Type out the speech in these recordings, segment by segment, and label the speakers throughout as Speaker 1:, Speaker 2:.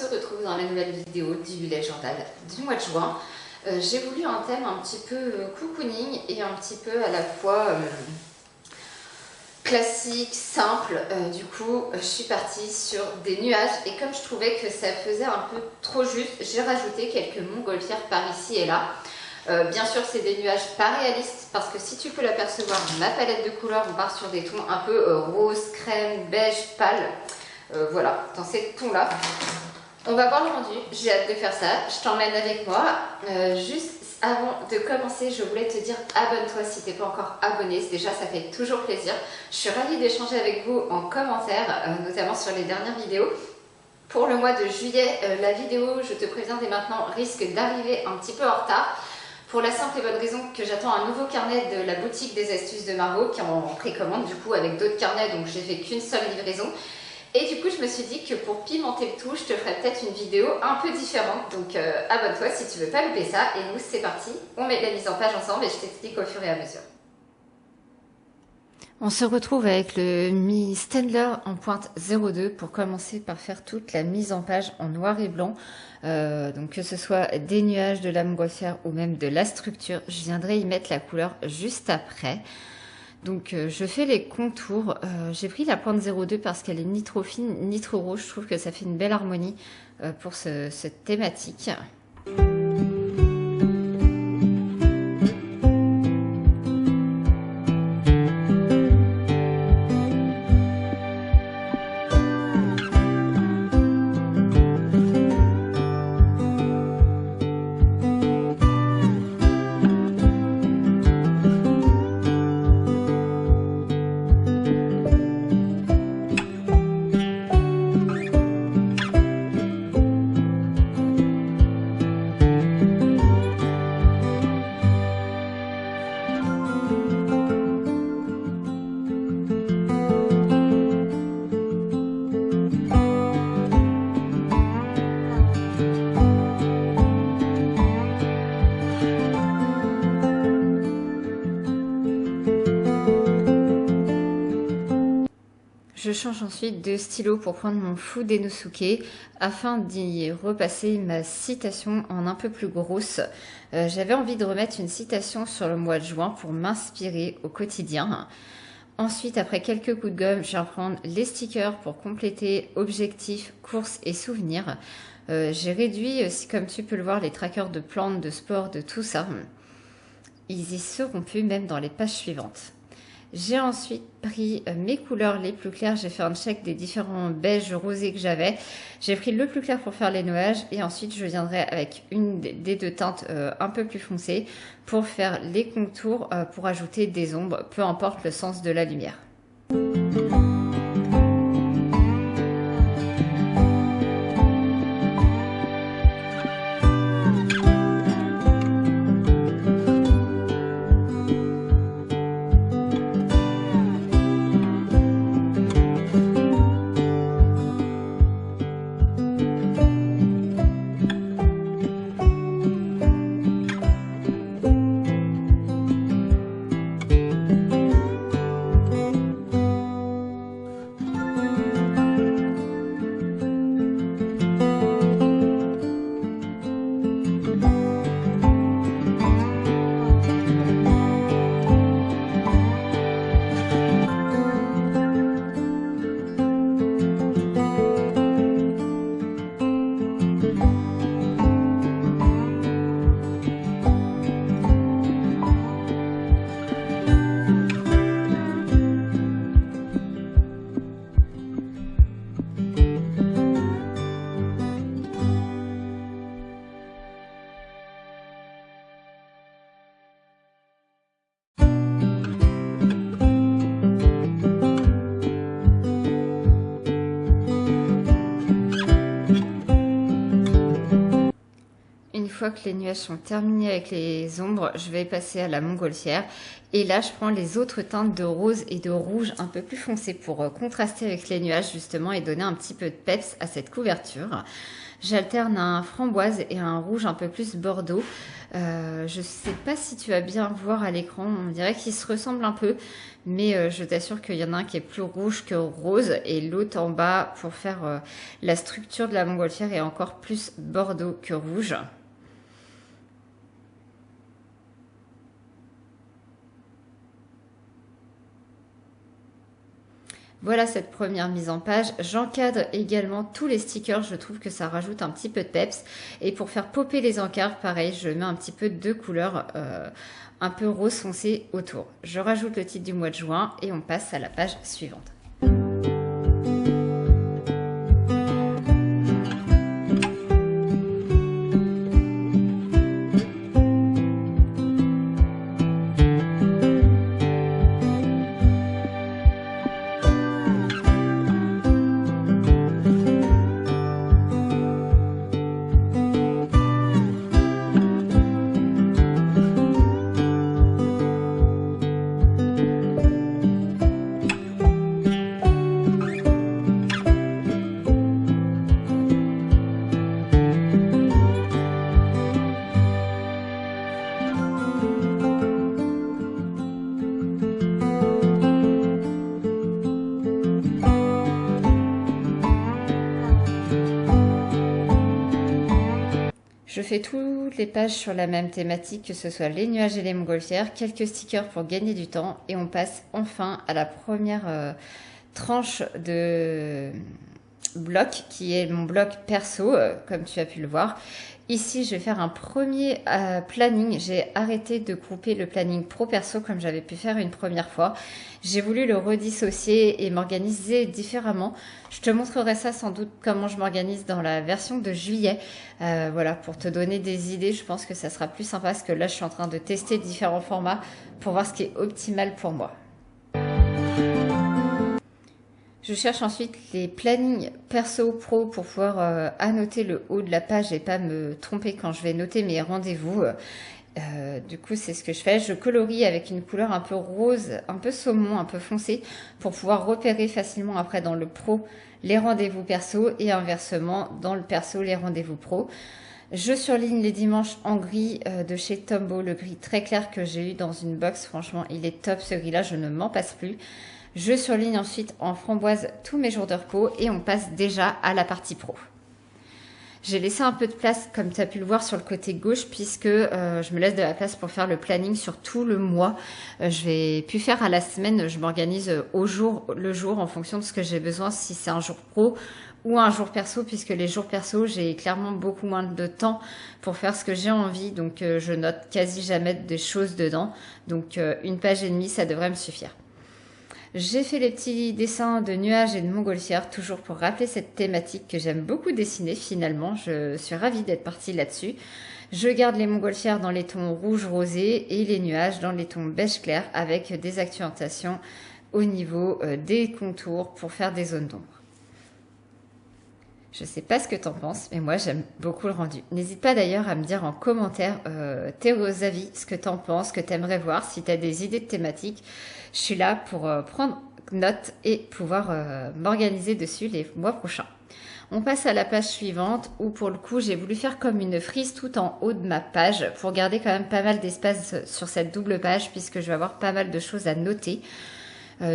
Speaker 1: se retrouve dans la nouvelle vidéo du Bullet Journal du mois de juin. J'ai voulu un thème un petit peu cocooning et un petit peu à la fois classique, simple. Du coup, je suis partie sur des nuages et comme je trouvais que ça faisait un peu trop juste, j'ai rajouté quelques montgolfières par ici et là. Bien sûr, c'est des nuages pas réalistes parce que si tu peux l'apercevoir, ma palette de couleurs, on part sur des tons un peu rose, crème, beige, pâle. Voilà, dans ces tons-là. On va voir le rendu, j'ai hâte de faire ça, je t'emmène avec moi. Juste avant de commencer, je voulais te dire abonne-toi si tu n'es pas encore abonné, déjà ça fait toujours plaisir. Je suis ravie d'échanger avec vous en commentaire, notamment sur les dernières vidéos. Pour le mois de juillet, la vidéo, je te préviens dès maintenant, risque d'arriver un petit peu en retard. Pour la simple et bonne raison que j'attends un nouveau carnet de la boutique des astuces de Margot qui est en précommande du coup avec d'autres carnets, donc j'ai fait qu'une seule livraison. Et du coup, je me suis dit que pour pimenter le tout, je te ferai peut-être une vidéo un peu différente. Donc abonne-toi si tu veux pas louper ça. Et nous, c'est parti. On met la mise en page ensemble et je t'explique au fur et à mesure. On se retrouve avec le Mi Staedtler en pointe 02 pour commencer par faire toute la mise en page en noir et blanc. Donc que ce soit des nuages, de la montgolfière ou même de la structure, je viendrai y mettre la couleur juste après. Donc je fais les contours, j'ai pris la pointe 02 parce qu'elle est ni trop fine ni trop rouge, je trouve que ça fait une belle harmonie pour cette thématique. Je change ensuite de stylo pour prendre mon Fudenosuke afin d'y repasser ma citation en un peu plus grosse. J'avais envie de remettre une citation sur le mois de juin pour m'inspirer au quotidien. Ensuite, après quelques coups de gomme, je vais reprendre les stickers pour compléter objectifs, courses et souvenirs. J'ai réduit, comme tu peux le voir, les trackers de plantes, de sport, de tout ça. Ils y seront plus même dans les pages suivantes. J'ai ensuite pris mes couleurs les plus claires, j'ai fait un check des différents beiges rosés que j'avais. J'ai pris le plus clair pour faire les nuages et ensuite je viendrai avec une des deux teintes un peu plus foncées pour faire les contours, pour ajouter des ombres, peu importe le sens de la lumière. Une fois que les nuages sont terminés avec les ombres, je vais passer à la montgolfière. Et là, je prends les autres teintes de rose et de rouge un peu plus foncées pour contraster avec les nuages justement et donner un petit peu de peps à cette couverture. J'alterne un framboise et un rouge un peu plus bordeaux. Je sais pas si tu vas bien voir à l'écran, on dirait qu'ils se ressemblent un peu, mais je t'assure qu'il y en a un qui est plus rouge que rose et l'autre en bas pour faire la structure de la montgolfière est encore plus bordeaux que rouge. Voilà cette première mise en page. J'encadre également tous les stickers. Je trouve que ça rajoute un petit peu de peps. Et pour faire popper les encarts, pareil, je mets un petit peu de couleur un peu rose foncé autour. Je rajoute le titre du mois de juin et on passe à la page suivante. Je fais toutes les pages sur la même thématique, que ce soit les nuages et les montgolfières, quelques stickers pour gagner du temps et on passe enfin à la première tranche de bloc qui est mon bloc perso, comme tu as pu le voir. Ici, je vais faire un premier planning. J'ai arrêté de grouper le planning pro-perso comme j'avais pu faire une première fois. J'ai voulu le redissocier et m'organiser différemment. Je te montrerai ça sans doute comment je m'organise dans la version de juillet. Voilà, pour te donner des idées, je pense que ça sera plus sympa parce que là, je suis en train de tester différents formats pour voir ce qui est optimal pour moi. Je cherche ensuite les plannings perso pro pour pouvoir annoter le haut de la page et pas me tromper quand je vais noter mes rendez-vous. Du coup, c'est ce que je fais. Je colorie avec une couleur un peu rose, un peu saumon, un peu foncé pour pouvoir repérer facilement après dans le pro les rendez-vous perso et inversement dans le perso les rendez-vous pro. Je surligne les dimanches en gris de chez Tombow, le gris très clair que j'ai eu dans une box. Franchement, il est top ce gris-là, je ne m'en passe plus. Je surligne ensuite en framboise tous mes jours de repos et on passe déjà à la partie pro. J'ai laissé un peu de place, comme tu as pu le voir, sur le côté gauche puisque je me laisse de la place pour faire le planning sur tout le mois. Je vais plus faire à la semaine, je m'organise au jour le jour en fonction de ce que j'ai besoin, si c'est un jour pro ou un jour perso, puisque les jours perso, j'ai clairement beaucoup moins de temps pour faire ce que j'ai envie, donc je note quasi jamais des choses dedans. Donc une page et demie, ça devrait me suffire. J'ai fait les petits dessins de nuages et de montgolfières, toujours pour rappeler cette thématique que j'aime beaucoup dessiner finalement. Je suis ravie d'être partie là-dessus. Je garde les montgolfières dans les tons rouge rosé et les nuages dans les tons beige clair avec des accentuations au niveau des contours pour faire des zones d'ombre. Je sais pas ce que t'en penses, mais moi j'aime beaucoup le rendu. N'hésite pas d'ailleurs à me dire en commentaire tes avis, ce que t'en penses, ce que t'aimerais voir, si t'as des idées de thématiques. Je suis là pour prendre note et pouvoir m'organiser dessus les mois prochains. On passe à la page suivante où pour le coup j'ai voulu faire comme une frise tout en haut de ma page pour garder quand même pas mal d'espace sur cette double page puisque je vais avoir pas mal de choses à noter.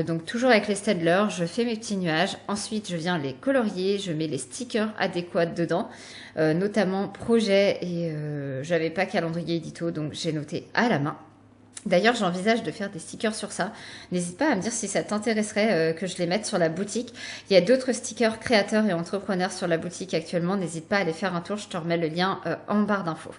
Speaker 1: Donc toujours avec les Staedtler, je fais mes petits nuages. Ensuite, je viens les colorier, je mets les stickers adéquats dedans, notamment projet et j'avais pas calendrier édito, donc j'ai noté à la main. D'ailleurs, j'envisage de faire des stickers sur ça. N'hésite pas à me dire si ça t'intéresserait que je les mette sur la boutique. Il y a d'autres stickers créateurs et entrepreneurs sur la boutique actuellement. N'hésite pas à aller faire un tour, je te remets le lien en barre d'infos.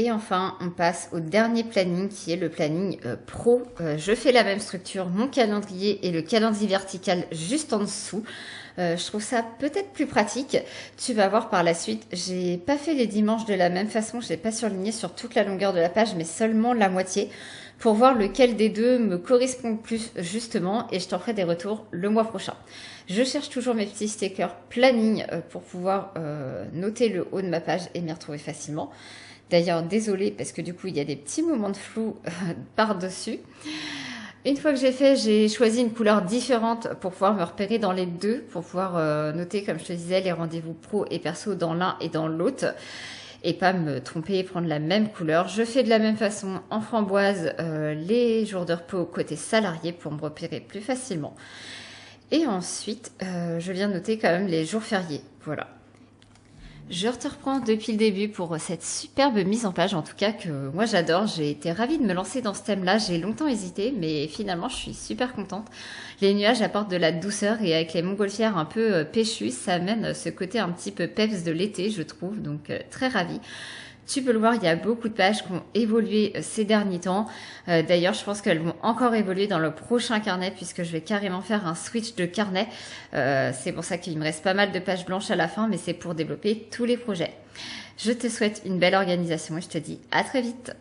Speaker 1: Et enfin, on passe au dernier planning qui est le planning pro. Je fais la même structure, mon calendrier et le calendrier vertical juste en dessous. Je trouve ça peut-être plus pratique. Tu vas voir par la suite, j'ai pas fait les dimanches de la même façon, je l'ai pas surligné sur toute la longueur de la page, mais seulement la moitié pour voir lequel des deux me correspond le plus justement et je t'en ferai des retours le mois prochain. Je cherche toujours mes petits stickers planning pour pouvoir noter le haut de ma page et m'y retrouver facilement. D'ailleurs, désolée parce que du coup, il y a des petits moments de flou par-dessus. Une fois que j'ai fait, j'ai choisi une couleur différente pour pouvoir me repérer dans les deux, pour pouvoir noter, comme je te disais, les rendez-vous pro et perso dans l'un et dans l'autre, et pas me tromper et prendre la même couleur. Je fais de la même façon en framboise les jours de repos côté salarié pour me repérer plus facilement. Et ensuite, je viens noter quand même les jours fériés. Voilà. Je te reprends depuis le début pour cette superbe mise en page, en tout cas que moi j'adore. J'ai été ravie de me lancer dans ce thème-là. J'ai longtemps hésité, mais finalement je suis super contente. Les nuages apportent de la douceur et avec les montgolfières un peu péchues, ça amène ce côté un petit peu peps de l'été, je trouve. Donc très ravie. Tu peux le voir, il y a beaucoup de pages qui ont évolué ces derniers temps. D'ailleurs, je pense qu'elles vont encore évoluer dans le prochain carnet puisque je vais carrément faire un switch de carnet. C'est pour ça qu'il me reste pas mal de pages blanches à la fin, mais c'est pour développer tous les projets. Je te souhaite une belle organisation et je te dis à très vite.